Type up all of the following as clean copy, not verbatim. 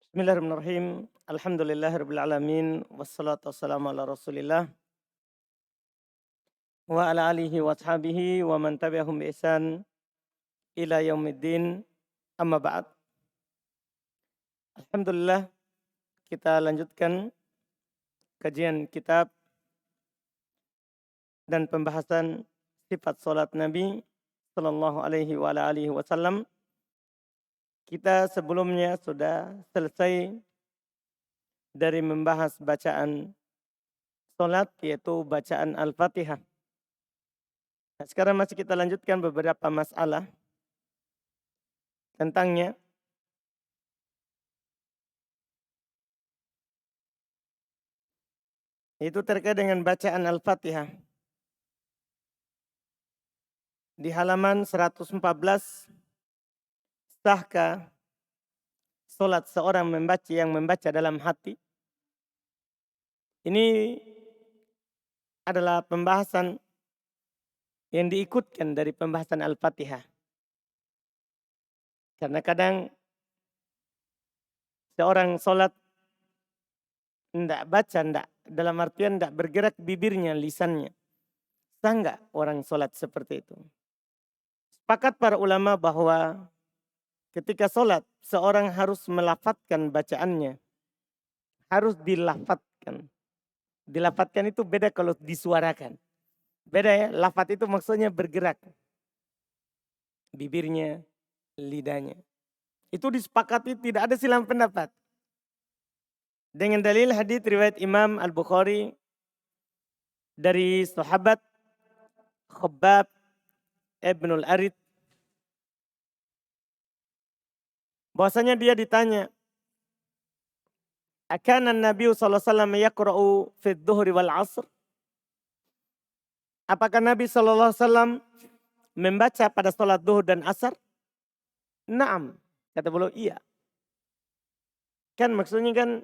Bismillahirrahmanirrahim. Alhamdulillahirabbil alamin wassalatu wassalamu ala Rasulillah wa ala alihi wa ashabihi wa man tabi'ahum bi ihsan ila yaumiddin. Amma ba'd. Alhamdulillah kita lanjutkan kajian kitab dan pembahasan sifat salat Nabi sallallahu alaihi wa ala alihi wasallam. Kita sebelumnya sudah selesai dari membahas bacaan salat yaitu bacaan Al-Fatihah. Nah, sekarang masih kita lanjutkan beberapa masalah tentangnya. Itu terkait dengan bacaan Al-Fatihah. Di halaman 114, sahkah salat seorang yang membaca dalam hati? Ini adalah pembahasan yang diikutkan dari pembahasan Al-Fatihah. Karena kadang seorang salat tidak baca, dalam artian tidak bergerak bibirnya, lisannya. Sah enggak orang salat seperti itu? Sepakat para ulama bahwa ketika salat seorang harus melafadzkan bacaannya. Harus dilafatkan. Dilafatkan itu beda kalau disuarakan. Beda ya, lafat itu maksudnya bergerak. Bibirnya, lidahnya. Itu disepakati, tidak ada silang pendapat. Dengan dalil hadis riwayat Imam Al-Bukhari dari sahabat Khabbab Ibnul Arid. Bahwasanya dia ditanya, "Akana Nabi sallallahu alaihi wasallam yaqra'u fi dhuhri wal 'asr?" Apakah Nabi sallallahu alaihi wasallam membaca pada salat zuhur dan asar? Naam, kata beliau iya. Kan maksudnya kan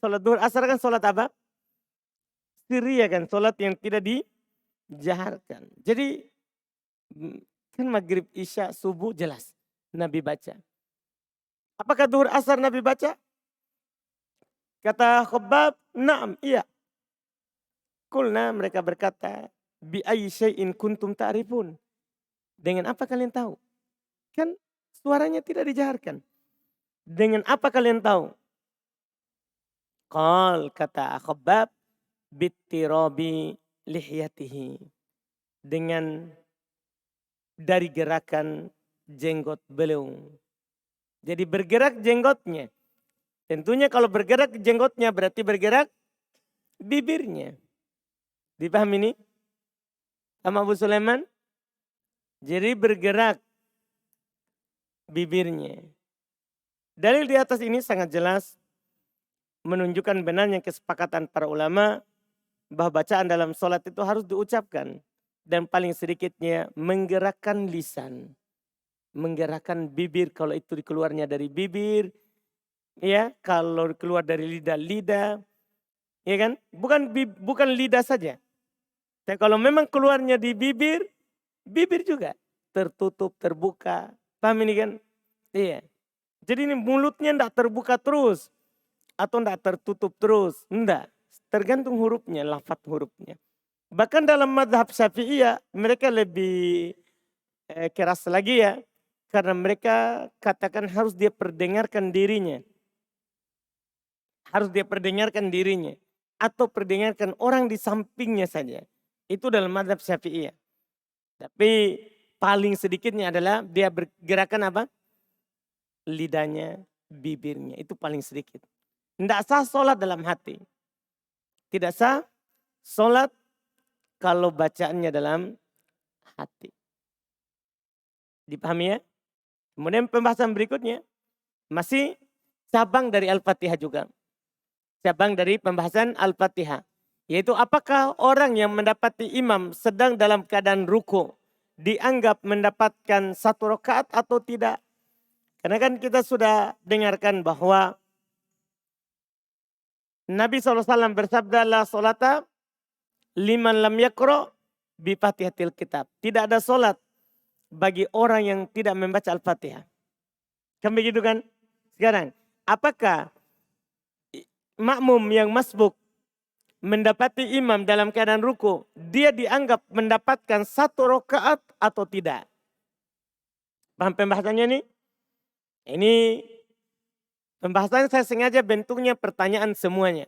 salat zuhur asar kan salat apa? Sirriyah kan, salat yang tidak dijaharkan. Jadi kan maghrib, isya, subuh jelas Nabi baca. Apakah zuhur asar Nabi baca? Kata Khabbab, naam, iya. Kulna, mereka berkata, bi ayyi syai'in kuntum ta'rifun. Dengan apa kalian tahu? Kan suaranya tidak dijaharkan. Dengan apa kalian tahu? Qal, kata Khabbab, bittirabi lihyatihi. Dengan dari gerakan jenggot beliau. Jadi bergerak jenggotnya. Tentunya kalau bergerak jenggotnya berarti bergerak bibirnya. Dipahami ini? Sama Abu Sulaiman? Jadi bergerak bibirnya. Dalil di atas ini sangat jelas menunjukkan benarnya kesepakatan para ulama bahwa bacaan dalam sholat itu harus diucapkan. Dan paling sedikitnya menggerakkan lisan. Menggerakkan bibir kalau itu keluarnya dari bibir. Ya, kalau keluar dari lidah. Ya kan? Bukan lidah saja. Dan kalau memang keluarnya di bibir, bibir juga tertutup, terbuka. Paham ini kan? Iya. Jadi ini mulutnya tidak terbuka terus. Atau tidak tertutup terus. Tidak. Tergantung hurufnya, lafaz hurufnya. Bahkan dalam mazhab Syafi'iyah mereka lebih keras lagi ya. Karena mereka katakan harus dia perdengarkan dirinya. Harus dia perdengarkan dirinya. Atau perdengarkan orang di sampingnya saja. Itu dalam mazhab Syafi'iyah. Tapi paling sedikitnya adalah dia bergerakan apa? Lidahnya, bibirnya. Itu paling sedikit. Tidak sah sholat dalam hati. Tidak sah sholat kalau bacaannya dalam hati. Dipahami ya? Kemudian pembahasan berikutnya. Masih cabang dari Al-Fatihah juga. Cabang dari pembahasan Al-Fatihah. Yaitu apakah orang yang mendapati imam sedang dalam keadaan ruku dianggap mendapatkan satu rakaat atau tidak? Karena kan kita sudah dengarkan bahwa Nabi SAW bersabda, la sholata liman lam yakro bi fatihatil kitab. Tidak ada solat bagi orang yang tidak membaca Al-Fatihah. Kan begitu kan? Sekarang, apakah makmum yang masbuk mendapati imam dalam keadaan ruku, dia dianggap mendapatkan 1 rakaat atau tidak? Paham pembahasannya nih? Ini pembahasan saya sengaja bentuknya pertanyaan semuanya.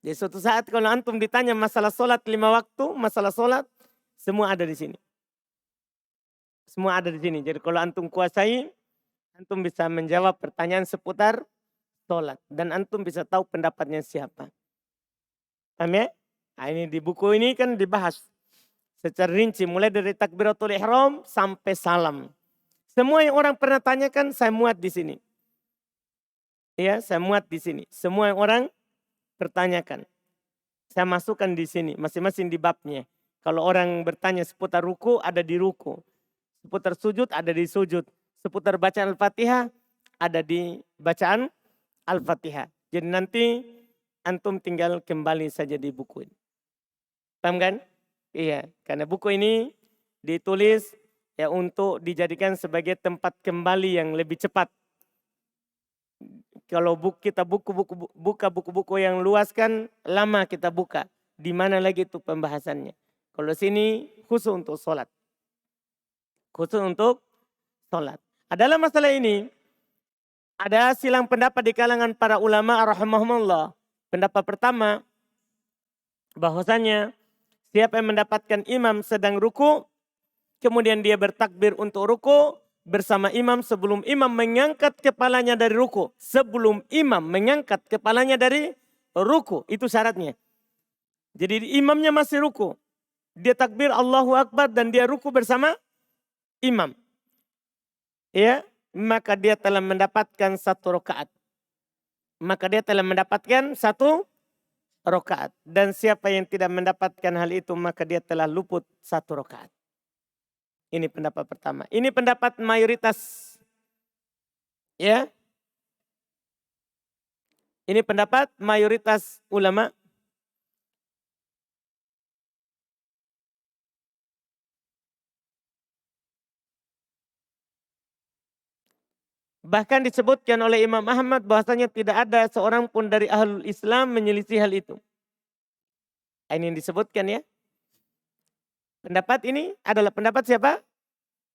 Jadi suatu saat kalau antum ditanya masalah sholat 5 waktu, masalah sholat, semua ada di sini. Semua ada di sini. Jadi kalau antum kuasai, antum bisa menjawab pertanyaan seputar sholat. Dan antum bisa tahu pendapatnya siapa. Paham ya? Nah, ini di buku ini kan dibahas secara rinci. Mulai dari takbiratul ihram sampai salam. Semua yang orang pernah tanyakan saya muat di sini. Ya, saya muat di sini. Semua yang orang pertanyakan. Saya masukkan di sini. Masing-masing di babnya. Kalau orang bertanya seputar ruku, ada di ruku. Seputar sujud, ada di sujud. Seputar bacaan Al-Fatihah, ada di bacaan Al-Fatihah. Jadi nanti antum tinggal kembali saja di buku ini. Paham kan? Iya, karena buku ini ditulis ya untuk dijadikan sebagai tempat kembali yang lebih cepat. Kalau kita buka buku-buku yang luas kan lama kita buka. Di mana lagi itu pembahasannya. Kalau sini khusus untuk sholat. Khusus untuk sholat. Adalah masalah ini, ada silang pendapat di kalangan para ulama rahimahumullah. Pendapat pertama, bahwasanya siapa yang mendapatkan imam sedang ruku, kemudian dia bertakbir untuk ruku bersama imam sebelum imam mengangkat kepalanya dari ruku. Sebelum imam mengangkat kepalanya dari ruku, itu syaratnya. Jadi imamnya masih ruku. Dia takbir Allahu Akbar dan dia ruku bersama imam. Ya, maka dia telah mendapatkan 1 rakaat. Maka dia telah mendapatkan 1 rakaat. Dan siapa yang tidak mendapatkan hal itu maka dia telah luput 1 rakaat. Ini pendapat pertama. Ini pendapat mayoritas. Ya. Ini pendapat mayoritas ulama. Bahkan disebutkan oleh Imam Ahmad bahwasanya tidak ada seorang pun dari ahlul Islam menyelisih hal itu. Ini yang disebutkan ya. Pendapat ini adalah pendapat siapa?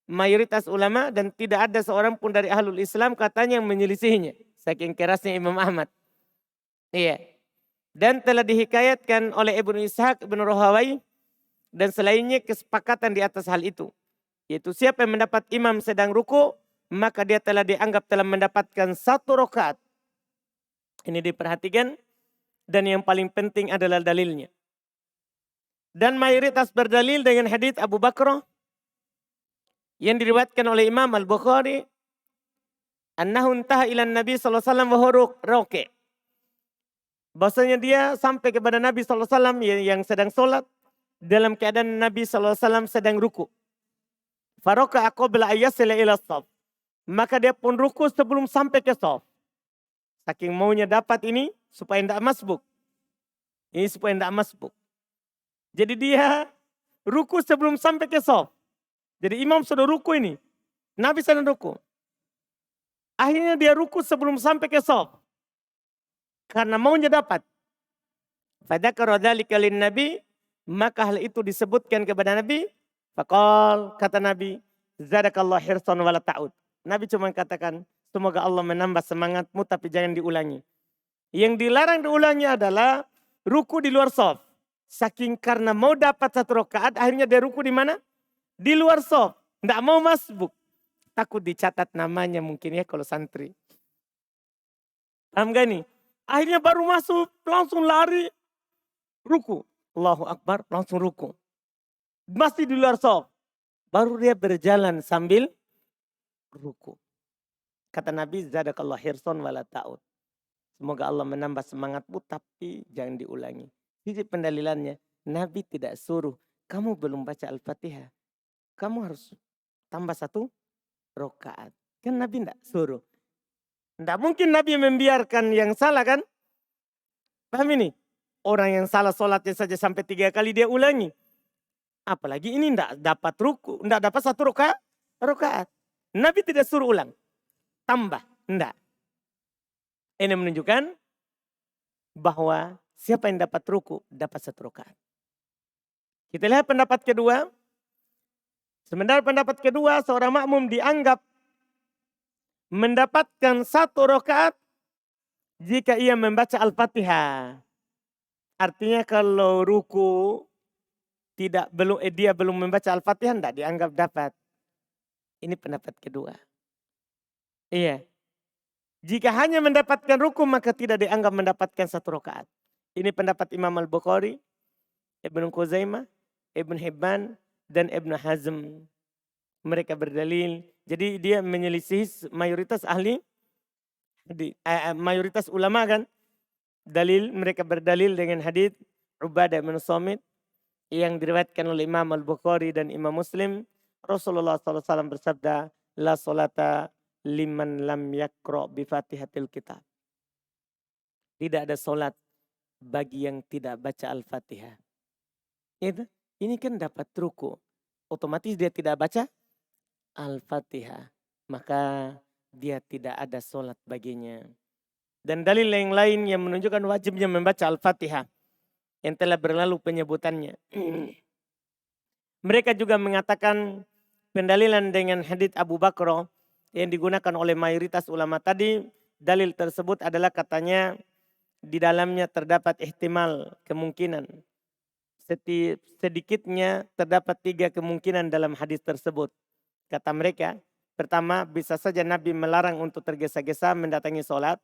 Mayoritas ulama dan tidak ada seorang pun dari ahlul Islam katanya yang menyelisihinya. Saking kerasnya Imam Ahmad. Iya. Dan telah dihikayatkan oleh Ibnu Ishaq, Ibnu Rahawai dan selainnya kesepakatan di atas hal itu. Yaitu siapa yang mendapat imam sedang ruku, maka dia telah dianggap telah mendapatkan 1 rakaat. Ini diperhatikan dan yang paling penting adalah dalilnya. Dan mayoritas berdalil dengan hadits Abu Bakrah yang diriwayatkan oleh Imam Al-Bukhari, annahu intaha ila Nabi sallallahu alaihi wasallam wa huwa raqi'. Bahwasanya dia sampai kepada Nabi sallallahu alaihi wasallam yang sedang sholat dalam keadaan Nabi sallallahu alaihi wasallam sedang ruku. Faraka qabla ayyasila ila shaf. Maka dia pun ruku sebelum sampai ke shaf. Saking maunya dapat ini supaya tidak masbuk. Ini supaya tidak masbuk. Jadi dia ruku sebelum sampai ke shaf. Jadi imam sudah ruku ini. Nabi sedang ruku. Akhirnya dia ruku sebelum sampai ke shaf. Karena maunya dapat. Fadzakara dzalika lin-nabi, maka hal itu disebutkan kepada Nabi. Faqal, kata Nabi, zadakallahu hirsan wala ta'ud. Nabi cuma katakan, semoga Allah menambah semangatmu tapi jangan diulangi. Yang dilarang diulangi adalah ruku di luar shaf. Saking karena mau dapat 1 rakaat, akhirnya dia ruku di mana? Di luar shaf. Tidak mau masbuk. Takut dicatat namanya mungkin ya kalau santri. Paham gak nih? Akhirnya baru masuk, langsung lari. Ruku. Allahu Akbar, langsung ruku. Masih di luar shaf. Baru dia berjalan sambil ruku. Kata Nabi, zadakallahu hirsan wala ta'ud. Semoga Allah menambah semangatmu tapi jangan diulangi. Sisi pendalilannya, Nabi tidak suruh, kamu belum baca Al-Fatihah. Kamu harus tambah 1 rakaat. Kan Nabi tidak suruh. Tidak mungkin Nabi membiarkan yang salah kan? Paham ini? Orang yang salah sholatnya saja sampai 3 kali dia ulangi. Apalagi ini tidak dapat ruku, tidak dapat 1 rakaat. Nabi tidak suruh ulang. Tambah. Tidak. Ini menunjukkan bahwa siapa yang dapat ruku dapat 1 rakaat. Kita lihat pendapat kedua. Sementara pendapat kedua seorang makmum dianggap mendapatkan 1 rakaat jika ia membaca Al-Fatihah. Artinya kalau ruku dia belum membaca Al-Fatihah tidak dianggap dapat. Ini pendapat kedua. Iya. Jika hanya mendapatkan ruku maka tidak dianggap mendapatkan 1 rakaat. Ini pendapat Imam Al-Bukhari, Ibnu Khuzaimah, Ibnu Hibban, dan Ibnu Hazm. Mereka berdalil. Jadi dia menyelisih mayoritas ahli, mayoritas ulama kan. Mereka berdalil dengan hadits Ubadah bin Samit yang diriwayatkan oleh Imam Al-Bukhari dan Imam Muslim. Rasulullah SAW bersabda, la solata liman lam yakro bifatihatil kitab. Tidak ada solat bagi yang tidak baca Al-Fatihah. Ini kan dapat ruku. Otomatis dia tidak baca Al-Fatihah. Maka dia tidak ada solat baginya. Dan dalil yang lain yang menunjukkan wajibnya membaca Al-Fatihah. Yang telah berlalu penyebutannya. Mereka juga mengatakan pendalilan dengan hadits Abu Bakar yang digunakan oleh mayoritas ulama tadi. Dalil tersebut adalah katanya di dalamnya terdapat ihtimal, kemungkinan. Sedikitnya terdapat 3 kemungkinan dalam hadis tersebut. Kata mereka, pertama bisa saja Nabi melarang untuk tergesa-gesa mendatangi sholat.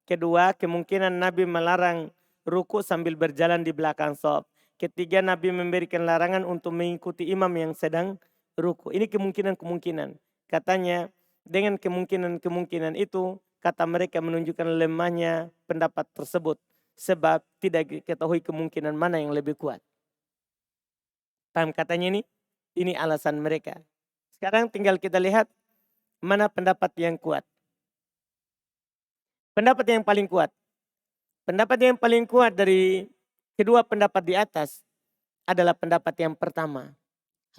Kedua, kemungkinan Nabi melarang ruku sambil berjalan di belakang shaf. Ketiga, Nabi memberikan larangan untuk mengikuti imam yang sedang ruku. Ini kemungkinan-kemungkinan. Katanya dengan kemungkinan-kemungkinan itu, kata mereka menunjukkan lemahnya pendapat tersebut. Sebab tidak diketahui kemungkinan mana yang lebih kuat. Paham katanya ini? Ini alasan mereka. Sekarang tinggal kita lihat mana pendapat yang kuat. Pendapat yang paling kuat. Pendapat yang paling kuat dari kedua pendapat di atas adalah pendapat yang pertama.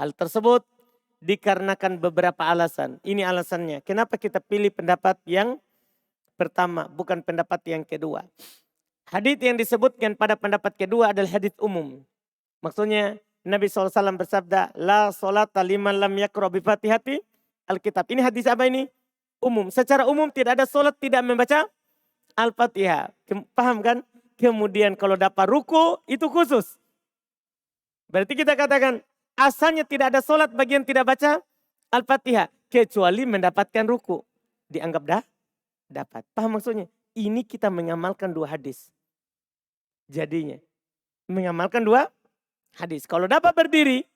Hal tersebut dikarenakan beberapa alasan. Ini alasannya. Kenapa kita pilih pendapat yang pertama, bukan pendapat yang kedua. Hadits yang disebutkan pada pendapat kedua adalah hadits umum. Maksudnya Nabi SAW bersabda, la sholata liman lam yakra bi fatihati Alkitab. Ini hadis apa ini? Umum. Secara umum tidak ada sholat tidak membaca Al-Fatihah. Paham kan? Kemudian kalau dapat ruku itu khusus. Berarti kita katakan asalnya tidak ada sholat bagi yang tidak baca Al-Fatihah. Kecuali mendapatkan ruku. Dianggap dapat. Paham maksudnya? Ini kita mengamalkan 2 hadis. Jadinya mengamalkan 2 hadis. Kalau dapat berdiri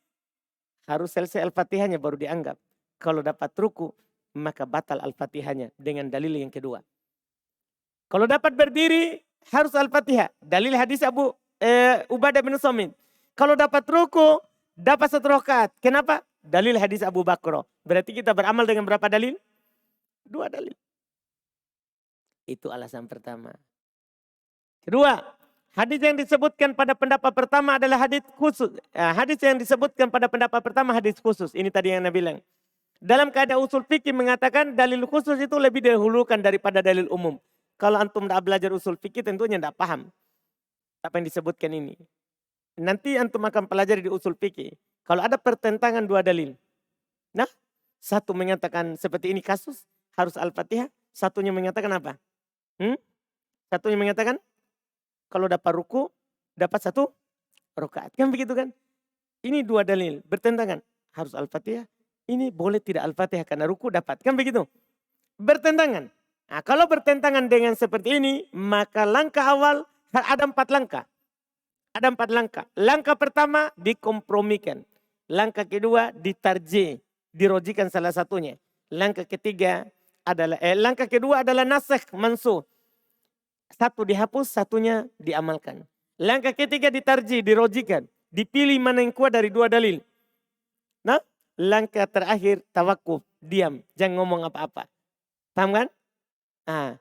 harus selesai Al-Fatihahnya baru dianggap. Kalau dapat ruku maka batal Al-Fatihahnya dengan dalil yang kedua. Kalau dapat berdiri harus Al-Fatihah. Dalil hadis Ubadah bin Samit. Kalau dapat ruku dapat 1 rakaat. Kenapa? Dalil hadis Abu Bakar. Berarti kita beramal dengan berapa dalil? 2 dalil. Itu alasan pertama. Kedua, hadis yang disebutkan pada pendapat pertama adalah hadis khusus. Hadis yang disebutkan pada pendapat pertama hadis khusus. Ini tadi yang Anda bilang. Dalam kaidah usul fikih mengatakan dalil khusus itu lebih didahulukan daripada dalil umum. Kalau antum tidak belajar usul fikih tentunya tidak paham apa yang disebutkan ini. Nanti antum akan pelajari di usul fikih. Kalau ada pertentangan 2 dalil. Nah, satu menyatakan seperti ini kasus harus Al-Fatihah. Satunya menyatakan apa? Satunya menyatakan kalau dapat ruku dapat 1 rakaat. Kan begitu kan? Ini 2 dalil bertentangan. Harus Al-Fatihah. Ini boleh tidak Al-Fatihah karena ruku dapat. Kan begitu? Bertentangan. Nah, kalau bertentangan dengan seperti ini, maka langkah awal ada 4 langkah. Ada 4 langkah. Langkah pertama dikompromikan. Langkah kedua ditarjih, dirojikan salah satunya. Langkah kedua adalah nasikh mansuh. Satu dihapus, satunya diamalkan. Langkah ketiga ditarjih, dirojikan. Dipilih mana yang kuat dari 2 dalil. Nah, langkah terakhir tawakuf, diam, jangan ngomong apa-apa. Paham kan? Nah,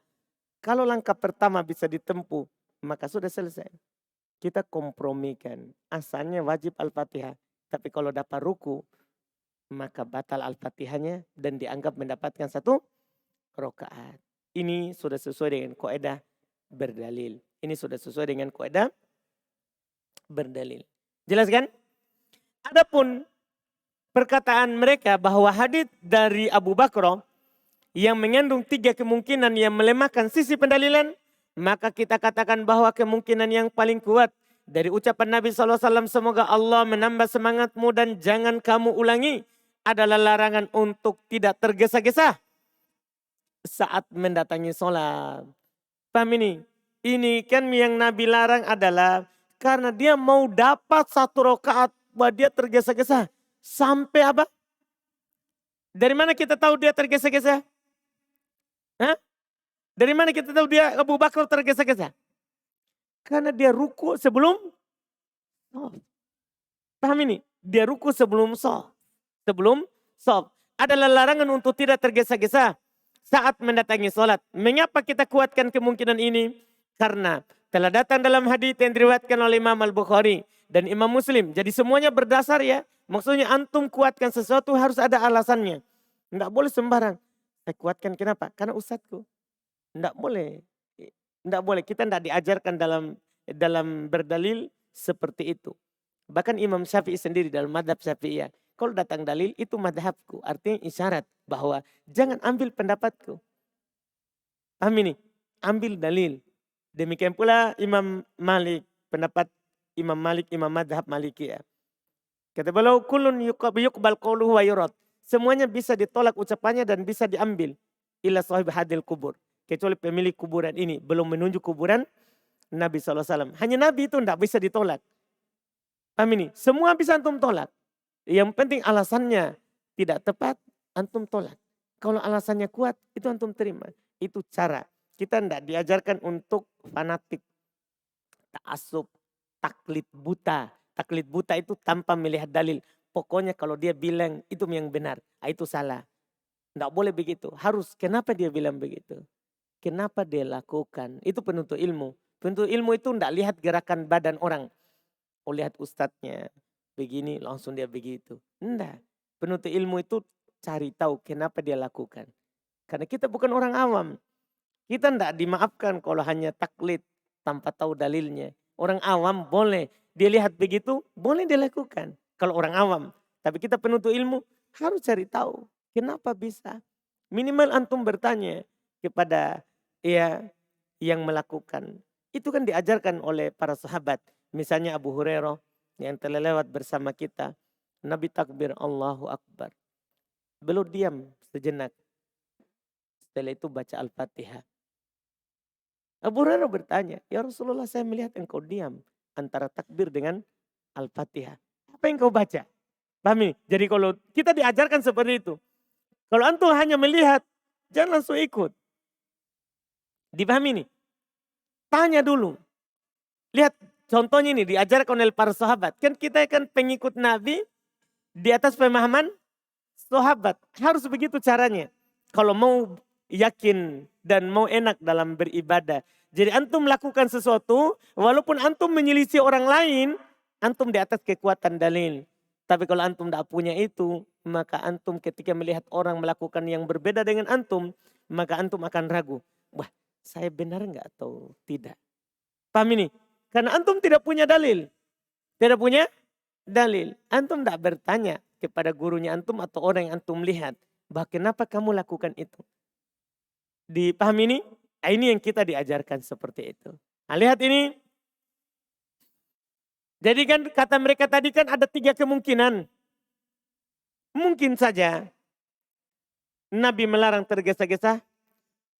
kalau langkah pertama bisa ditempuh, maka sudah selesai. Kita kompromikan. Asalnya wajib Al-Fatihah. Tapi kalau dapat ruku, maka batal Al-Fatihahnya dan dianggap mendapatkan 1 rakaat. Ini sudah sesuai dengan kaidah berdalil. Ini sudah sesuai dengan kaidah berdalil. Jelas kan? Adapun perkataan mereka bahwa hadits dari Abu Bakar yang mengandung 3 kemungkinan yang melemahkan sisi pendalilan, maka kita katakan bahwa kemungkinan yang paling kuat dari ucapan Nabi SAW, semoga Allah menambah semangatmu dan jangan kamu ulangi, adalah larangan untuk tidak tergesa-gesa saat mendatangi sholat. Paham ini? Ini kan yang Nabi larang adalah karena dia mau dapat 1 rakaat, bahwa dia tergesa-gesa. Sampai apa? Dari mana kita tahu dia tergesa-gesa? Hah? Dari mana kita tahu dia Abu Bakar tergesa-gesa? Karena dia ruku sebelum sholat. Paham ini? Dia ruku sebelum sholat. Sebelum sholat. Adalah larangan untuk tidak tergesa-gesa saat mendatangi sholat. Mengapa kita kuatkan kemungkinan ini? Karena telah datang dalam hadits yang diriwayatkan oleh Imam Al-Bukhari dan Imam Muslim. Jadi semuanya berdasar ya. Maksudnya antum kuatkan sesuatu harus ada alasannya. Tidak boleh sembarang. Saya kuatkan kenapa? Karena ustadku. Tidak boleh. Tidak boleh. Kita tidak diajarkan dalam berdalil seperti itu. Bahkan Imam Syafi'i sendiri dalam madhab Syafi'iyah. Kalau datang dalil itu madhabku. Artinya isyarat bahwa jangan ambil pendapatku. Paham ini? Ambil dalil. Demikian pula Imam Malik. Pendapat Imam Malik, Imam madhab Malikiyah. Kata beliau, kulun yuqbal qawluhu wa yurad. Semuanya bisa ditolak ucapannya dan bisa diambil. Illa sahib hadil kubur. Kecuali pemilik kuburan ini belum menunjuk kuburan Nabi SAW. Hanya Nabi itu tidak bisa ditolak. Paham ini? Semua bisa antum tolak. Yang penting alasannya tidak tepat, antum tolak. Kalau alasannya kuat, itu antum terima. Itu cara. Kita tidak diajarkan untuk fanatik, ta'assub, taklid buta. Taklid buta itu tanpa melihat dalil. Pokoknya kalau dia bilang itu yang benar, itu salah. Tidak boleh begitu. Harus, kenapa dia bilang begitu? Kenapa dia lakukan? Itu penuntut ilmu. Penuntut ilmu itu tidak lihat gerakan badan orang. Oh lihat ustadznya begini langsung dia begitu. Tidak. Penuntut ilmu itu cari tahu kenapa dia lakukan. Karena kita bukan orang awam. Kita tidak dimaafkan kalau hanya taklid tanpa tahu dalilnya. Orang awam boleh. Dia lihat begitu, boleh dia lakukan. Kalau orang awam. Tapi kita penuntut ilmu harus cari tahu. Kenapa bisa? Minimal antum bertanya kepada yang melakukan. Itu kan diajarkan oleh para sahabat. Misalnya Abu Hurairah yang telah lewat bersama kita. Nabi takbir Allahu Akbar. Beliau diam sejenak. Setelah itu baca Al-Fatihah. Abu Hurairah bertanya, ya Rasulullah saya melihat engkau diam antara takbir dengan Al-Fatihah. Apa yang kau baca? Pahami? Jadi kalau kita diajarkan seperti itu. Kalau antum hanya melihat, jangan langsung ikut. Dipahami nih? Tanya dulu. Lihat contohnya ini diajarkan oleh para sahabat. Kan kita kan pengikut Nabi di atas pemahaman sahabat. Harus begitu caranya. Kalau mau yakin dan mau enak dalam beribadah. Jadi antum melakukan sesuatu, walaupun antum menyelisih orang lain, antum di atas kekuatan dalil. Tapi kalau antum tidak punya itu, maka antum ketika melihat orang melakukan yang berbeda dengan antum, maka antum akan ragu. Wah, saya benar enggak atau tidak? Paham ini? Karena antum tidak punya dalil. Tidak punya dalil. Antum tidak bertanya kepada gurunya antum atau orang yang antum lihat. Bahwa kenapa kamu lakukan itu? Dipahami ini? Nah, ini yang kita diajarkan seperti itu. Nah, lihat ini. Jadi kan kata mereka tadi kan ada 3 kemungkinan. Mungkin saja Nabi melarang tergesa-gesa.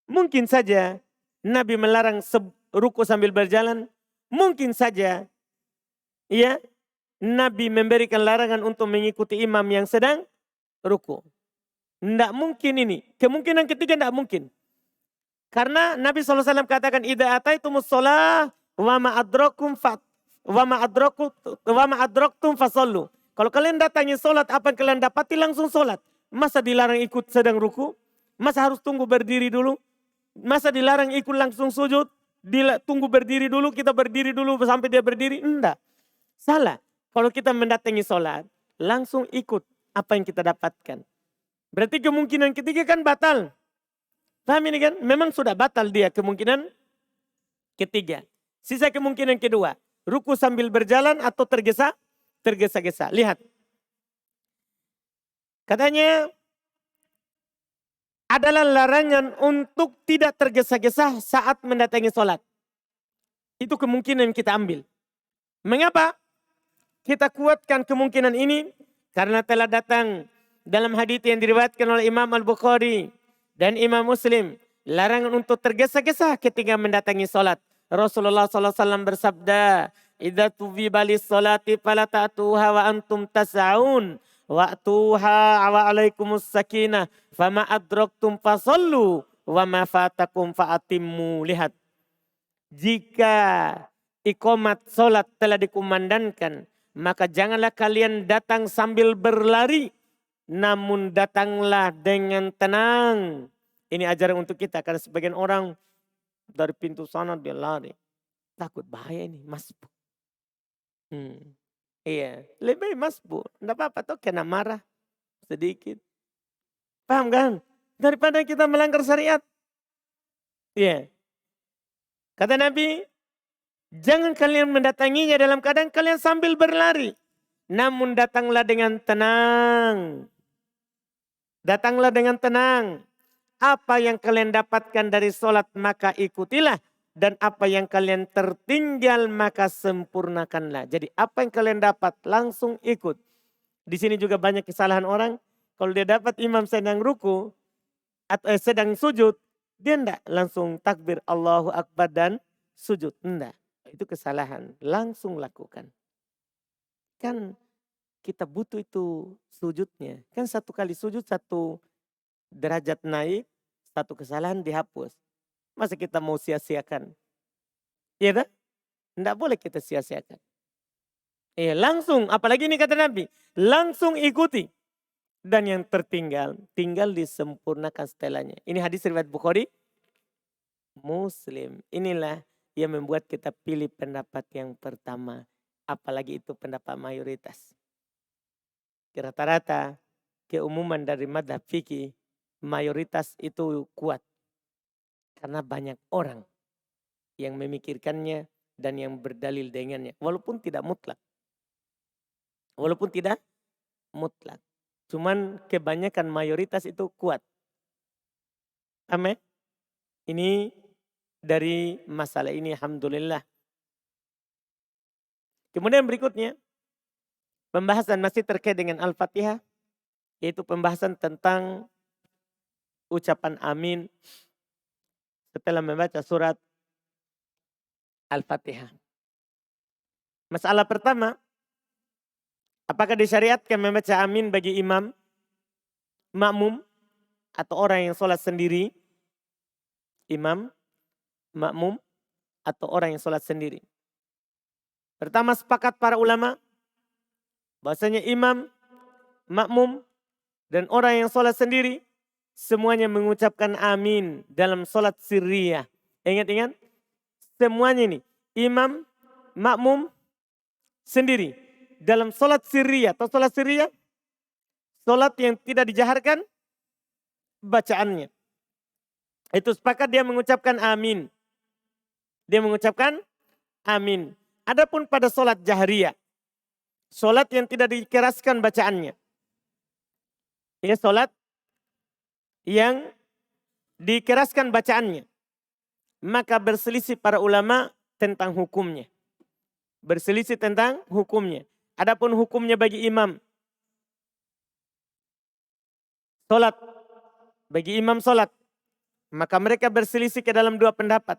Mungkin saja Nabi melarang ruku sambil berjalan. Mungkin saja ya Nabi memberikan larangan untuk mengikuti imam yang sedang ruku. Tidak mungkin ini. Kemungkinan ketiga tidak mungkin. Karena Nabi SAW katakan idza ataitumus shalah wa ma adraktum fasallu. Kalau kalian datangi salat apa yang kalian dapati langsung salat. Masa dilarang ikut sedang ruku? Masa harus tunggu berdiri dulu? Masa dilarang ikut langsung sujud? Tunggu berdiri dulu, kita berdiri dulu sampai dia berdiri? Enggak. Salah. Kalau kita mendatangi salat, langsung ikut apa yang kita dapatkan. Berarti kemungkinan ketiga kan batal. Paham ini kan? Memang sudah batal dia kemungkinan ketiga. Sisa kemungkinan kedua, ruku sambil berjalan atau tergesa-gesa. Lihat. Katanya adalah larangan untuk tidak tergesa-gesa saat mendatangi sholat. Itu kemungkinan yang kita ambil. Mengapa kita kuatkan kemungkinan ini? Karena telah datang dalam hadits yang diriwayatkan oleh Imam Al-Bukhari dan Imam Muslim. Larangan untuk tergesa-gesa ketika mendatangi sholat. Rasulullah SAW bersabda, "Idza tuwiba lis-sholati fala ta'tuha wa antum tas'aun. Wa'tuha wa alaikumus sakinah. Fama adraktum fasallu wa ma fatakum fa'atimmu." Lihat. Jika iqamat sholat telah dikumandangkan, maka janganlah kalian datang sambil berlari, namun datanglah dengan tenang. Ini ajaran untuk kita, karena sebagian orang dari pintu sana dia lari. Takut bahaya ini, masbuk. Iya, lebih baik masbuk. Tidak apa-apa tuh kena marah sedikit. Paham kan? Daripada kita melanggar syariat. Iya. Kata Nabi, jangan kalian mendatanginya dalam keadaan kalian sambil berlari. Namun datanglah dengan tenang. Datanglah dengan tenang. Apa yang kalian dapatkan dari sholat maka ikutilah. Dan apa yang kalian tertinggal maka sempurnakanlah. Jadi apa yang kalian dapat langsung ikut. Di sini juga banyak kesalahan orang. Kalau dia dapat imam sedang ruku atau sedang sujud. Dia enggak langsung takbir Allahu Akbar dan sujud. Enggak. Itu kesalahan. Langsung lakukan. Kan kita butuh itu sujudnya. Kan satu kali sujud satu derajat naik, satu kesalahan dihapus. Masa kita mau sia-siakan? Iya tak? Tidak boleh kita sia-siakan. Langsung, apalagi ini kata Nabi, langsung ikuti. Dan yang tertinggal, tinggal disempurnakan setelahnya. Ini hadis riwayat Bukhari, Muslim. Inilah yang membuat kita pilih pendapat yang pertama. Apalagi itu pendapat mayoritas. Rata-rata keumuman dari madhab fikih, mayoritas itu kuat. Karena banyak orang yang memikirkannya dan yang berdalil dengannya. Walaupun tidak mutlak. Walaupun tidak mutlak. Cuman kebanyakan mayoritas itu kuat. Amin. Ini dari masalah ini alhamdulillah. Kemudian berikutnya. Pembahasan masih terkait dengan Al-Fatihah. Yaitu pembahasan tentang ucapan amin setelah membaca surat Al-Fatihah. Masalah pertama, apakah disyariatkan membaca amin bagi imam, makmum, atau orang yang sholat sendiri? Imam, makmum, atau orang yang sholat sendiri. Pertama, sepakat para ulama, bahasanya imam, makmum, dan orang yang sholat sendiri, semuanya mengucapkan amin dalam sholat sirriyah. Ingat-ingat, semuanya ini, imam, makmum, sendiri. Dalam sholat sirriyah atau sholat sirriyah, sholat yang tidak dijaharkan bacaannya. Itu sepakat dia mengucapkan amin. Dia mengucapkan amin. Adapun pada sholat jahriyah, sholat yang tidak dikeraskan bacaannya. Ya, sholat yang dikeraskan bacaannya. Maka berselisih para ulama tentang hukumnya. Berselisih tentang hukumnya. Adapun hukumnya bagi imam. Sholat. Bagi imam sholat. Maka mereka berselisih ke dalam dua pendapat.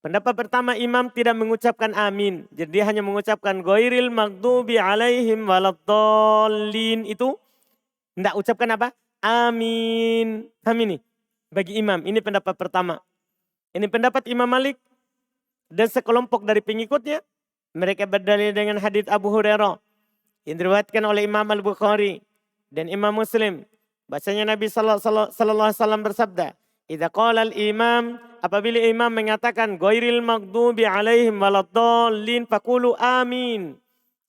Pendapat pertama, imam tidak mengucapkan amin. Jadi dia hanya mengucapkan ghairil maghdubi alaihim waladdallin. Itu tidak ucapkan apa? Amin. Amin ini. Bagi imam. Ini pendapat pertama. Ini pendapat Imam Malik. Dan sekelompok dari pengikutnya. Mereka berdalil dengan hadits Abu Hurairah. Yang diriwayatkan oleh Imam Al-Bukhari. Dan Imam Muslim. Bahasanya Nabi SAW bersabda. Idza qala al-imam. Apabila imam mengatakan. Ghairil maghdubi alaihim waladdallin. Faqulu amin.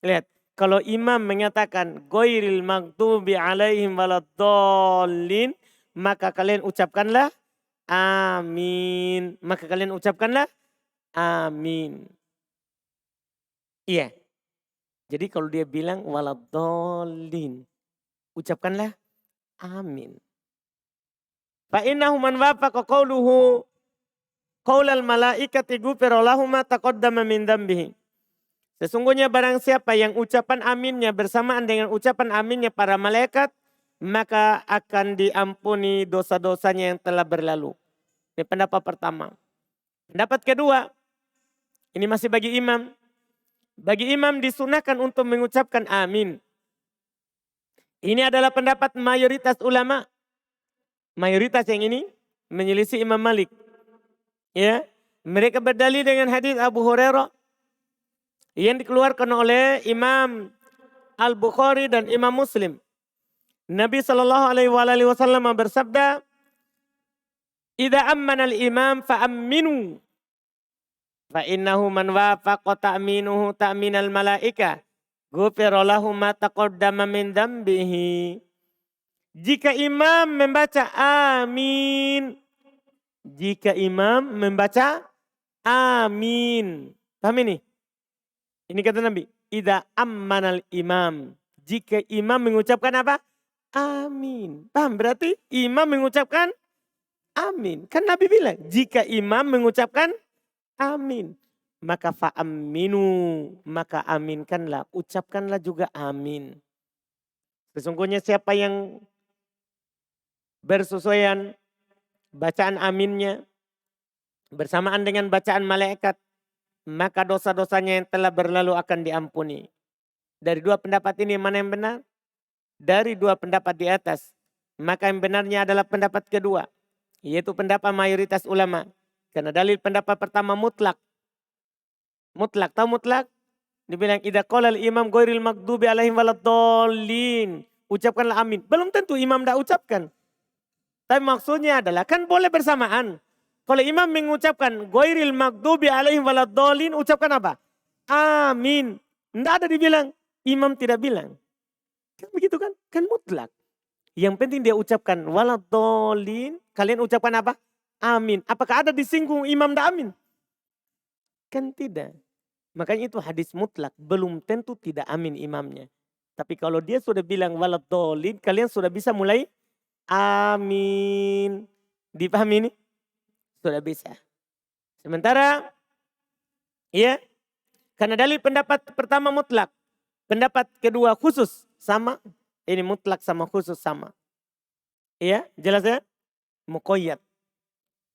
Lihat. Kalau imam mengatakan ghairil maghdubi alaihim waladdallin, maka kalian ucapkanlah amin. Maka kalian ucapkanlah amin. Iya. Jadi kalau dia bilang waladhdallin, ucapkanlah amin. Fa innahu man wafaqa qauluhu qaulal malaikati ghufira lahu ma taqaddama min dzambihi. Sesungguhnya barang siapa yang ucapan aminnya bersamaan dengan ucapan aminnya para malaikat, maka akan diampuni dosa-dosanya yang telah berlalu. Ini pendapat pertama. Pendapat kedua, ini masih bagi imam. Bagi imam disunahkan untuk mengucapkan amin. Ini adalah pendapat mayoritas ulama. Mayoritas yang ini menyelisih Imam Malik. Ya, mereka berdalil dengan hadis Abu Hurairah yang dikeluarkan oleh Imam Al-Bukhari dan Imam Muslim. Nabi SAW bersabda, "Idza ammana al-imam fa'amminu, fa innahu man wafaqa ta'minuhu ta'minal malaika, ghufira lahu ma taqaddama min dzambihi." Jika imam membaca amin. Jika imam membaca amin. Paham ini? Ini kata Nabi. Idza ammanal imam. Jika imam mengucapkan apa? Amin. Paham? Berarti imam mengucapkan amin. Kan Nabi bilang. Jika imam mengucapkan amin. Maka fa'aminu. Maka aminkanlah. Ucapkanlah juga amin. Sesungguhnya siapa yang bersesuaian bacaan aminnya bersamaan dengan bacaan malaikat, maka dosa-dosanya yang telah berlalu akan diampuni. Dari dua pendapat ini mana yang benar? Dari dua pendapat di atas, maka yang benarnya adalah pendapat kedua, yaitu pendapat mayoritas ulama. Karena dalil pendapat pertama mutlak. Mutlak, tahu mutlak? Dibilang idza qala al-imam ghairil maghdubi alaihim waladdallin. Ucapkanlah amin. Belum tentu imam dah ucapkan. Tapi maksudnya adalah kan boleh bersamaan. Kalau imam mengucapkan ghairil maghdubi alaihim waladdallin, ucapkan apa? Amin. Tidak ada dibilang, imam tidak bilang. Kan begitu kan? Kan mutlak. Yang penting dia ucapkan waladdallin, kalian ucapkan apa? Amin. Apakah ada disinggung imam dah amin? Kan tidak. Makanya itu hadis mutlak, belum tentu tidak amin imamnya. Tapi kalau dia sudah bilang waladdallin, kalian sudah bisa mulai amin. Dipahami ini? Sudah bisa. Sementara, ya, karena dalil pendapat pertama mutlak. Pendapat kedua khusus, sama. Ini mutlak sama khusus sama. Iya, jelas ya? Muqayyad.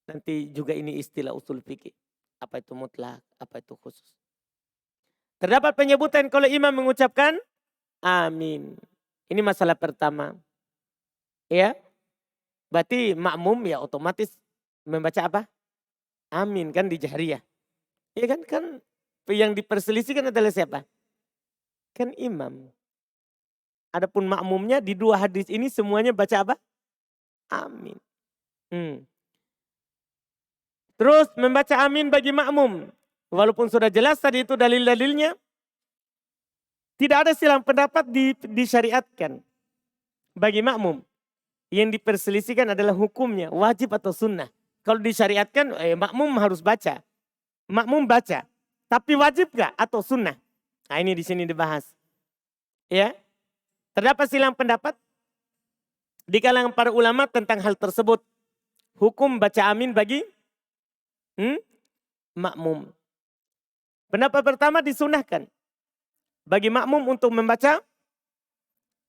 Nanti juga ini istilah usul fikih. Apa itu mutlak, apa itu khusus. Terdapat penyebutan kalau imam mengucapkan amin. Ini masalah pertama. Ya, berarti makmum ya otomatis membaca apa? Amin kan di jahriyah. Ya kan yang diperselisihkan adalah siapa? Kan imam. Adapun makmumnya di dua hadis ini semuanya baca apa? Amin. Terus membaca amin bagi makmum. Walaupun sudah jelas tadi itu dalil-dalilnya. Tidak ada silang pendapat disyariatkan bagi makmum. Yang diperselisihkan adalah hukumnya, wajib atau sunnah. Kalau disyariatkan, makmum harus baca. Makmum baca, tapi wajib gak atau sunnah? Nah ini di sini dibahas. Ya, terdapat silang pendapat di kalangan para ulama tentang hal tersebut. Hukum baca amin bagi makmum. Pendapat pertama disunahkan bagi makmum untuk membaca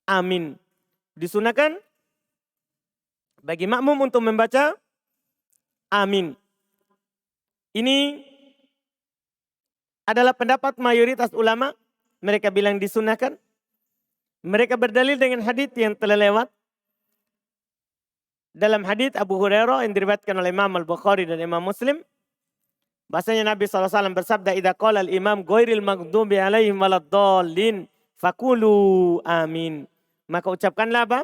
amin. Disunahkan bagi makmum untuk membaca amin. Ini adalah pendapat mayoritas ulama. Mereka bilang disunahkan. Mereka berdalil dengan hadits yang telah lewat. Dalam hadits Abu Hurairah yang diriwayatkan oleh Imam Al-Bukhari dan Imam Muslim. Bahasanya Nabi SAW bersabda, "Idza qala al-imam ghairil maghdubi alaihim waladdallin, faqulu amin." Maka ucapkanlah apa?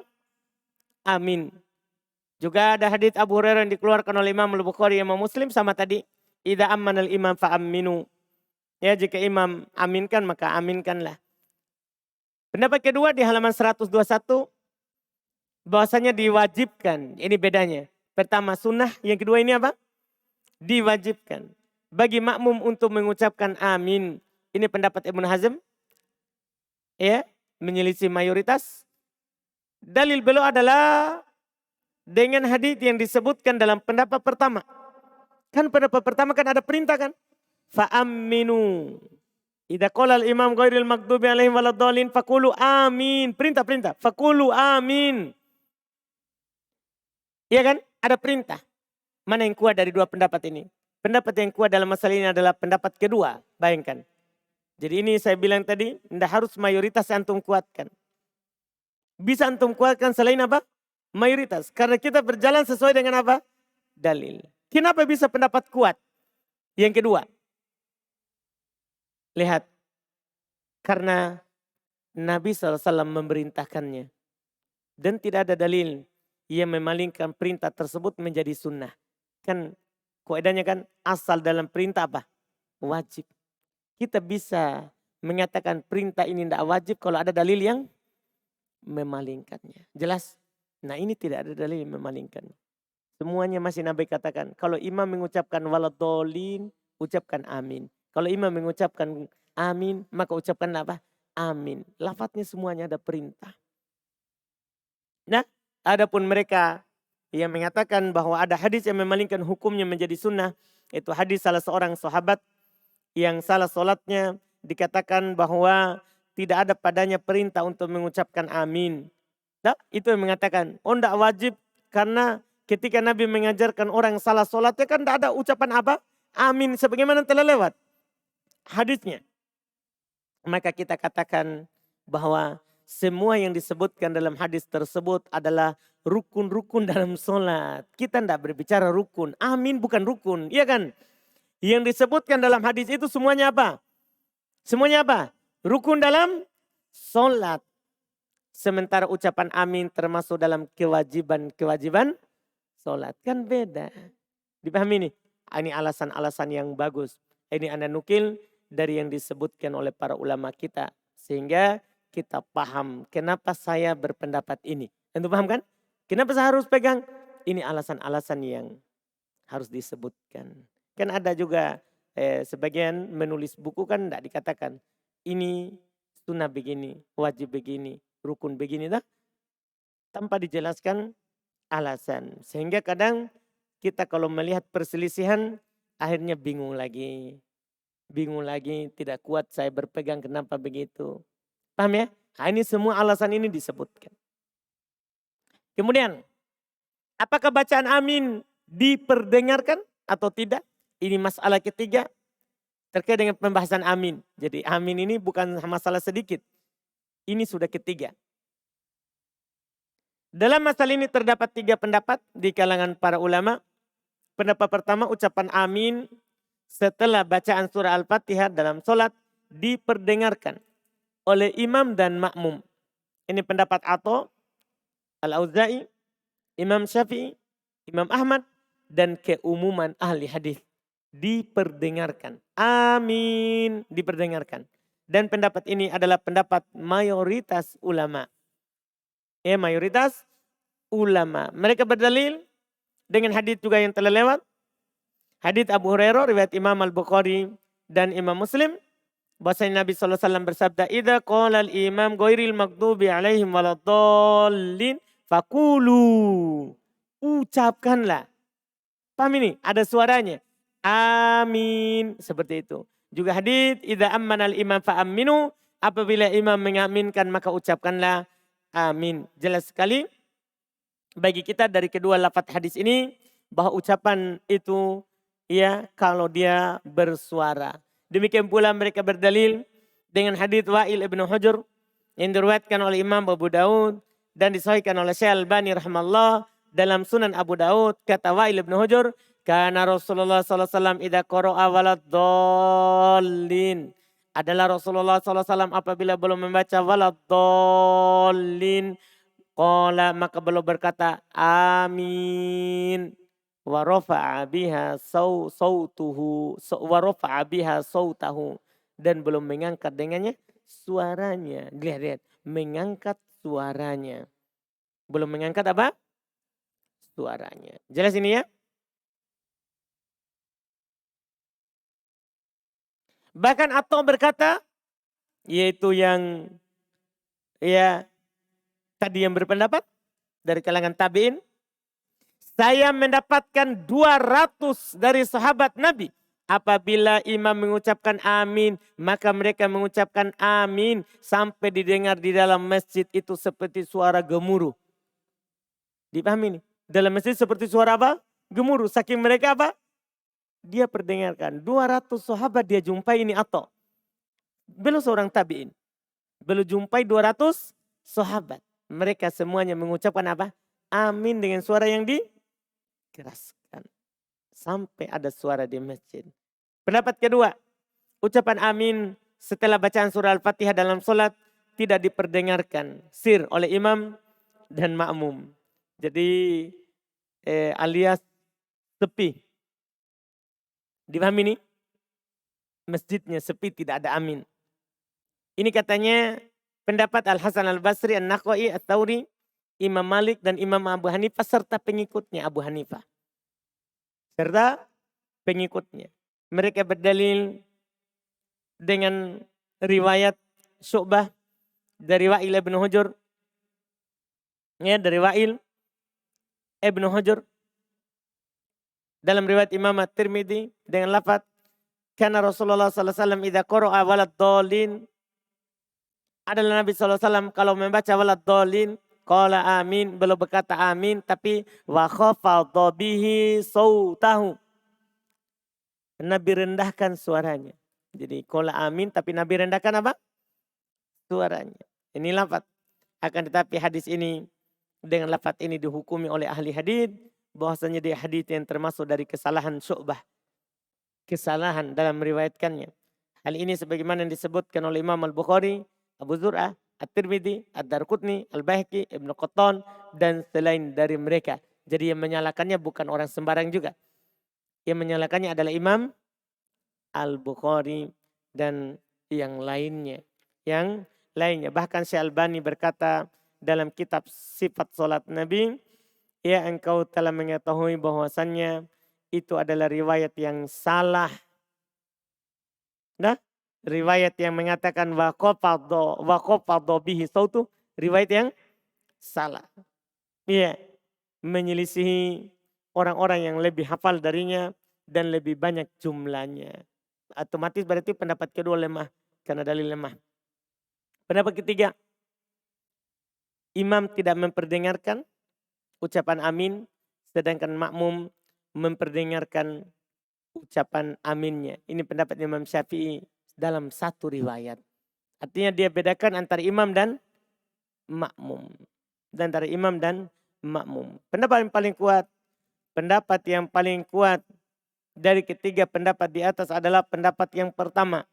Amin. Juga ada hadits Abu Hurairah yang dikeluarkan oleh Imam Al-Bukhari dan Imam Muslim sama tadi. Idza ammanal imam fa'amminu. Ya, jika imam aminkan maka aminkanlah. Pendapat kedua di halaman 121 bahwasanya diwajibkan. Ini bedanya. Pertama sunnah, yang kedua ini apa? Diwajibkan. bagi makmum untuk mengucapkan amin. Ini pendapat Ibnu Hazm, ya, menyelisih mayoritas. Dalil beliau adalah dengan hadits yang disebutkan dalam pendapat pertama. Kan pendapat pertama kan ada perintah kan? Fa'aminu. Idza qala al-imam ghairil maghdubi alaihim waladdallin faqulu amin. Perintah. Faqulu amin. Iya kan? Ada perintah. Mana yang kuat dari dua pendapat ini? Pendapat yang kuat dalam masalah ini adalah pendapat kedua. Bayangkan. Jadi ini saya bilang tadi, tidak harus mayoritas antum kuatkan. Bisa antum kuatkan selain apa? Mayoritas. Karena kita berjalan sesuai dengan apa? Dalil. Kenapa bisa pendapat kuat? Yang kedua. Lihat. Karena Nabi SAW memerintahkannya. Dan tidak ada dalil yang memalingkan perintah tersebut menjadi sunnah. Kan kaidahnya kan asal dalam perintah apa? Wajib. Kita bisa mengatakan perintah ini tidak wajib kalau ada dalil yang memalingkannya. Jelas? Nah ini tidak ada dalil yang memalingkannya. Semuanya masih Nabi katakan. Kalau imam mengucapkan waladolin, ucapkan amin. Kalau imam mengucapkan amin, maka ucapkan apa? Amin. Lafadznya semuanya ada perintah. Nah, adapun mereka yang mengatakan bahwa ada hadis yang memalingkan hukumnya menjadi sunnah. Itu hadis salah seorang sahabat yang salah solatnya dikatakan bahwa tidak ada padanya perintah untuk mengucapkan amin. Nah, itu yang mengatakan, oh tidak wajib karena ketika Nabi mengajarkan orang salah solatnya kan tidak ada ucapan apa? Amin sebagaimana telah lewat hadisnya. Maka kita katakan bahwa semua yang disebutkan dalam hadis tersebut adalah rukun-rukun dalam solat. Kita tidak berbicara rukun. Amin bukan rukun, iya kan? Yang disebutkan dalam hadis itu semuanya apa? Semuanya apa? Rukun dalam solat. Sementara ucapan amin termasuk dalam kewajiban solat. Kan beda. Dipahami nih? Ini alasan-alasan yang bagus. Ini Anda nukil dari yang disebutkan oleh para ulama kita. Sehingga kita paham kenapa saya berpendapat ini. Anda paham kan? Kenapa saya harus pegang? Ini alasan-alasan yang harus disebutkan. Kan ada juga sebagian menulis buku kan tidak dikatakan. Ini sunnah begini, wajib begini, rukun begini. Dah. Tanpa dijelaskan alasan. Sehingga kadang kita kalau melihat perselisihan akhirnya bingung lagi. Bingung lagi, tidak kuat saya berpegang kenapa begitu. Paham ya? Nah, ini semua alasan ini disebutkan. Kemudian, apakah bacaan amin diperdengarkan atau tidak? Ini masalah ketiga terkait dengan pembahasan amin. Jadi amin ini bukan masalah sedikit. Ini sudah ketiga. Dalam masalah ini terdapat 3 pendapat di kalangan para ulama. Pendapat pertama ucapan amin setelah bacaan surah Al-Fatihah dalam sholat diperdengarkan oleh imam dan makmum. Ini pendapat Atha, Al-Auza'i, Imam Syafi'i, Imam Ahmad, dan keumuman ahli hadis. Diperdengarkan. Amin. Diperdengarkan. Dan pendapat ini adalah pendapat mayoritas ulama. Ya, mayoritas ulama. Mereka berdalil dengan hadis juga yang telah lewat. Hadis Abu Hurairah riwayat Imam Al-Bukhari dan Imam Muslim. Bahwasanya Nabi SAW bersabda, "Idza qala al-imam ghairil maghdubi alaihim waladdallin faqulu." Ucapkanlah. Paham ini? Ada suaranya. Amin. Seperti itu. Juga hadis, "Idza ammanal imam fa aminu." Apabila imam mengaminkan maka ucapkanlah amin. Jelas sekali bagi kita dari kedua lafaz hadis ini bahwa ucapan itu ya kalau dia bersuara. Demikian pula mereka berdalil dengan hadis Wa'il ibn Hujr yang diriwayatkan oleh Imam Abu Daud dan disahihkan oleh Syekh Al-Albani rahimahullah dalam Sunan Abu Daud. Kata Wa'il ibn Hujr, karena Rasulullah SAW idza qara'a waladdallin. Adalah Rasulullah SAW apabila belum membaca waladdallin. Qala maka beliau berkata amin. Wa rafa'a biha sautuhu wa rafa'a biha sautahu. Dan belum mengangkat dengannya suaranya. Lihat, mengangkat suaranya. Belum mengangkat apa? Suaranya. Jelas ini ya? Bahkan Atha berkata, yaitu yang tadi yang berpendapat dari kalangan tabi'in, saya mendapatkan 200 dari sahabat Nabi. Apabila imam mengucapkan amin, maka mereka mengucapkan amin sampai didengar di dalam masjid itu seperti suara gemuruh. Dipahami nih? Dalam masjid seperti suara apa? Gemuruh. Saking mereka apa? Dia perdengarkan. 200 sahabat dia jumpai ini Atha. Beliau seorang tabi'in. Beliau jumpai 200 sahabat. Mereka semuanya mengucapkan apa? Amin dengan suara yang dikeraskan. Sampai ada suara di masjid. Pendapat kedua, ucapan amin setelah bacaan surah Al-Fatihah dalam sholat tidak diperdengarkan sir oleh imam dan makmum. Jadi alias sepi. Dipahami nih? Masjidnya sepi, tidak ada amin. Ini katanya pendapat Al-Hasan Al-Basri, An-Nakhai, At-Tawri, Imam Malik dan Imam Abu Hanifah serta pengikutnya Abu Hanifah. Serta pengikutnya. Mereka berdalil dengan riwayat Syu'bah dari Wa'il ibn Hujur. Ya, dari Wa'il ibn Hujur. Dalam riwayat Imam At-Tirmidzi dengan lafaz karena Rasulullah sallallahu alaihi wasallam idza qara'a walad dhalin, adalah Nabi sallallahu alaihi wasallam kalau membaca walad dhalin qala amin, belum berkata amin tapi wa khafadha bihi sautahu. Nabi rendahkan suaranya. Jadi qala amin tapi Nabi rendahkan apa? Suaranya. Ini lafaz. Akan tetapi hadis ini dengan lafaz ini dihukumi oleh ahli hadis bahwasanya dia hadis yang termasuk dari kesalahan Syu'bah. Kesalahan dalam meriwayatkannya. Hal ini sebagaimana yang disebutkan oleh Imam Al-Bukhari, Abu Zur'ah, At-Tirmidzi, Ad-Darqutni, Al-Baihaqi, Ibnu Qattan dan selain dari mereka. Jadi yang menyalakannya bukan orang sembarang juga. Yang menyalakannya adalah Imam Al-Bukhari dan yang lainnya. Yang lainnya. Bahkan Syekh Albani berkata dalam kitab Sifat Salat Nabi, ya engkau telah mengetahui bahwasannya itu adalah riwayat yang salah. Nah, riwayat yang mengatakan wa qafadha bihi sautu, riwayat yang salah. Iya, menyelisihi orang-orang yang lebih hafal darinya dan lebih banyak jumlahnya. Otomatis berarti pendapat kedua lemah karena dalil lemah. Pendapat ketiga, imam tidak memperdengarkan ucapan amin sedangkan makmum memperdengarkan ucapan aminnya. Ini pendapat Imam Syafi'i dalam satu riwayat. Artinya dia bedakan antara imam dan makmum. Dan antara imam dan makmum. Pendapat yang paling kuat dari ketiga pendapat di atas adalah pendapat yang pertama.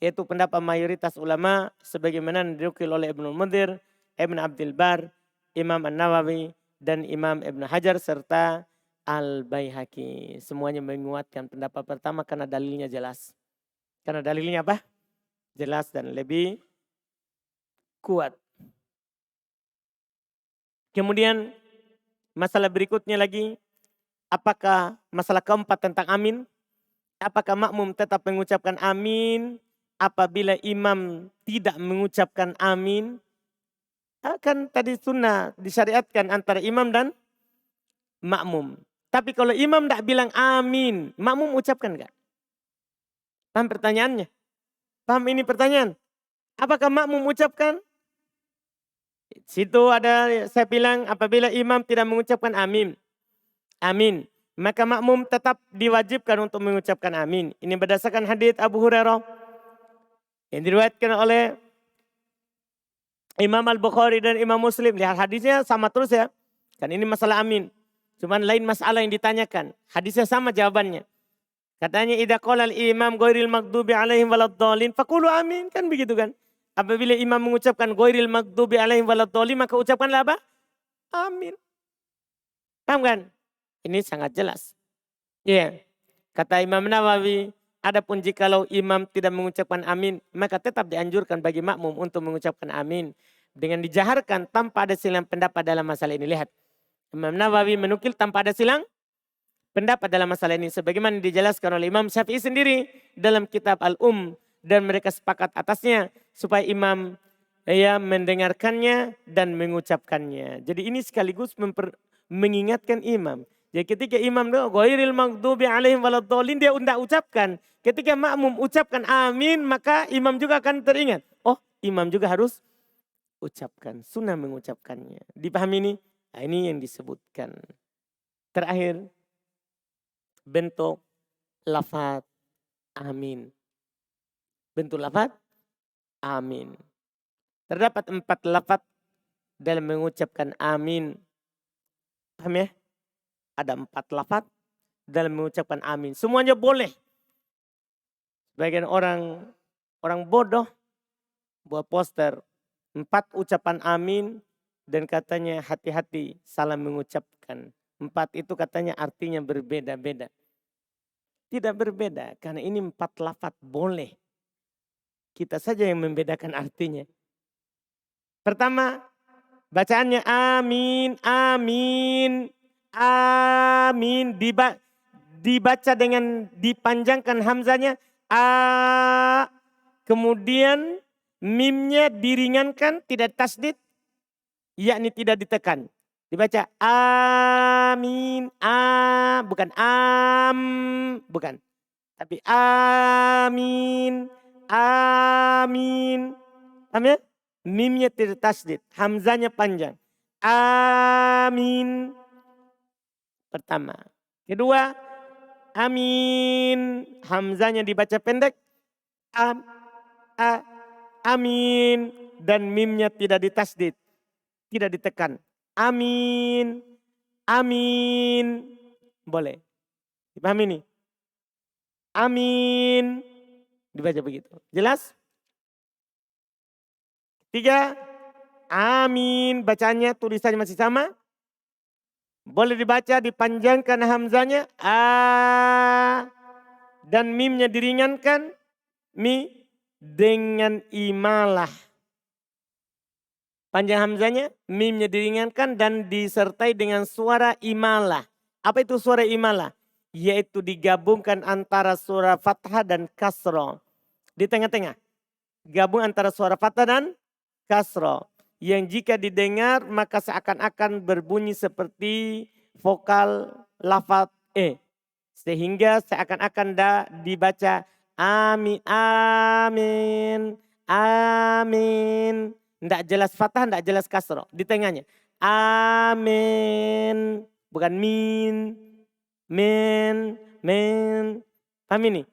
Yaitu pendapat mayoritas ulama sebagaimana dinukil oleh Ibnu Munzir, Ibn Abdul Bar, Imam An-Nawawi, dan Imam Ibn Hajar serta Al-Baihaqi. Semuanya menguatkan pendapat pertama karena dalilnya jelas. Karena dalilnya apa? Jelas dan lebih kuat. Kemudian masalah berikutnya lagi, apakah masalah keempat tentang amin? Apakah makmum tetap mengucapkan amin apabila imam tidak mengucapkan amin? Kan tadi sunnah disyariatkan antara imam dan makmum. Tapi kalau imam tidak bilang amin, makmum ucapkan enggak? Paham pertanyaannya? Paham ini pertanyaan? Apakah makmum ucapkan? Situ ada saya bilang apabila imam tidak mengucapkan amin. Amin. Maka makmum tetap diwajibkan untuk mengucapkan amin. Ini berdasarkan hadits Abu Hurairah yang diriwayatkan oleh Imam Al-Bukhari dan Imam Muslim. Lihat hadisnya sama terus ya. Kan ini masalah amin. Cuman lain masalah yang ditanyakan. Hadisnya sama jawabannya. Katanya idza qala al-imam ghairil maghdubi alaihim waladdallin faqulu amin, kan begitu kan? Apabila imam mengucapkan ghairil maghdubi alaihim waladdallin maka ucapkanlah apa? Amin. Paham kan? Ini sangat jelas. Iya. Kata Imam Nawawi, adapun jikalau imam tidak mengucapkan amin, maka tetap dianjurkan bagi makmum untuk mengucapkan amin dengan dijaharkan tanpa ada silang pendapat dalam masalah ini. Lihat. Imam Nawawi menukil tanpa ada silang pendapat dalam masalah ini. Sebagaimana dijelaskan oleh Imam Syafi'i sendiri dalam kitab dan mereka sepakat atasnya supaya imam mendengarkannya dan mengucapkannya. Jadi ini sekaligus mengingatkan imam. Jadi ketika imam doa ghairil maghdubi alaihim waladdallin dia tidak ucapkan. Ketika makmum ucapkan amin maka imam juga akan teringat. Oh, imam juga harus ucapkan, sunnah mengucapkannya. Dipahami ini? Nah, ini yang disebutkan. Terakhir, bentuk lafaz amin. Bentuk lafaz amin. Terdapat 4 lafaz dalam mengucapkan amin. Paham ya? Ada 4 lafaz dalam mengucapkan amin. Semuanya boleh. Sebagian orang bodoh buat poster 4 ucapan amin dan katanya hati-hati salah mengucapkan. 4 itu katanya artinya berbeda-beda. Tidak berbeda karena ini 4 lafaz boleh. Kita saja yang membedakan artinya. Pertama, bacaannya amin, amin, amin. Dibaca dengan dipanjangkan hamzanya. Kemudian mimnya diringankan, tidak tasdid, yakni tidak ditekan. Dibaca amin, bukan bukan. Tapi amin, amin. Paham ya? Mimnya tidak tasdid, hamzanya panjang. Amin. Pertama. Kedua, amin. Hamzanya dibaca pendek. Amin. Dan mimnya tidak ditasdid. Tidak ditekan. Amin. Amin. Boleh. Dipahami ini? Amin. Dibaca begitu. Jelas? 3. Amin. Bacanya tulisannya masih sama. Boleh dibaca dipanjangkan hamzanya. Dan mimnya diringankan. Dengan imalah. Panjang hamzanya, mimnya diringankan dan disertai dengan suara imalah. Apa itu suara imalah? Yaitu digabungkan antara suara fathah dan kasroh. Di tengah-tengah. Gabung antara suara fathah dan kasroh. Yang jika didengar maka seakan-akan berbunyi seperti vokal lafaz E. Sehingga seakan-akan dibaca amin, amin, amin. Tidak jelas fathah, tidak jelas kasroh. Di tengahnya. Amin. Bukan min. Min. Paham ini?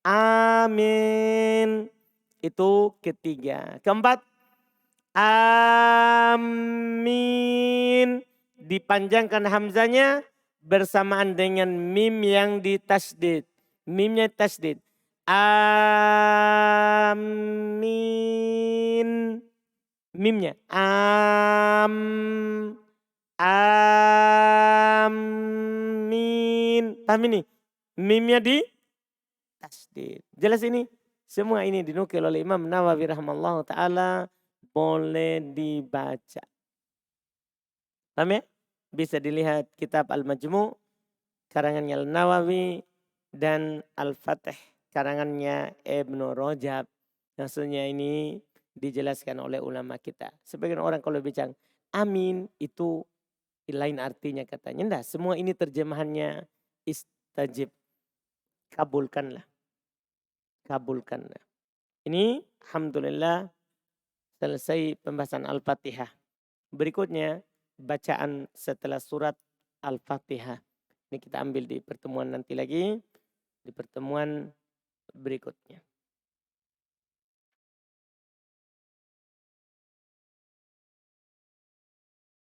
Amin. Itu ketiga. Keempat. Amin. Dipanjangkan hamzanya bersamaan dengan mim yang ditasdid. Mimnya tasdid. Amin. Mimnya. Amin. Paham ini? Mimnya di tasdid. Jelas ini? Semua ini dinukil oleh Imam Nawawi rahimahullah ta'ala. Boleh dibaca. Paham ya? Bisa dilihat kitab Al-Majmu' karangannya Al-Nawawi dan Al-Fatih karangannya Ibnu Rajab. Maksudnya ini dijelaskan oleh ulama kita. Sebagian orang kalau bicara amin itu lain artinya katanya. Enggak, semua ini terjemahannya istajib. Kabulkanlah. Kabulkanlah. Ini alhamdulillah selesai pembahasan Al-Fatihah. Berikutnya bacaan setelah surat Al-Fatihah. Ini kita ambil di pertemuan nanti lagi. Di pertemuan berikutnya.